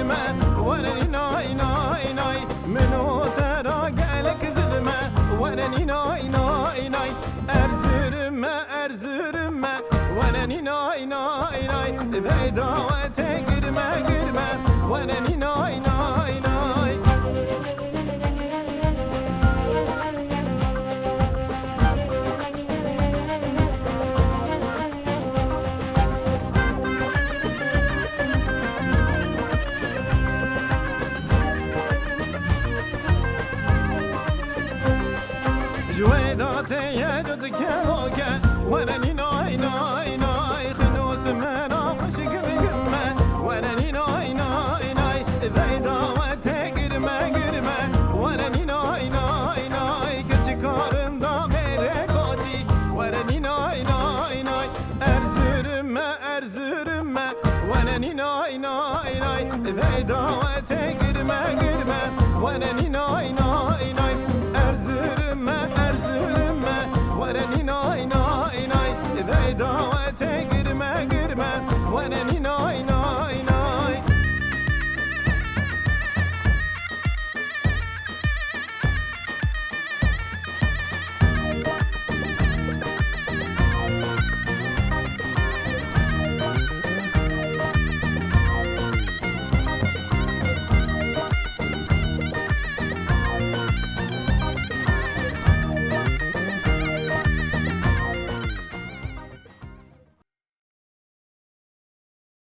zulme Vereni nay nay nay Meno tera gelek zulme Vereni nay nay nay Erzürümme Vereni nay nay nay Veydavete girme Vereni nay nay nay جويداتي يجد كيوكا وراني ناي ناي ناي خنوس منا خشق بقمة وراني ناي ناي ناي ذايدا وتقرمة وراني ناي ناي ناي كتشكارن دا ميركوتي وراني ناي ناي ناي أرزرمة وراني ناي ناي ناي ذايدا وتقرمة وراني ناي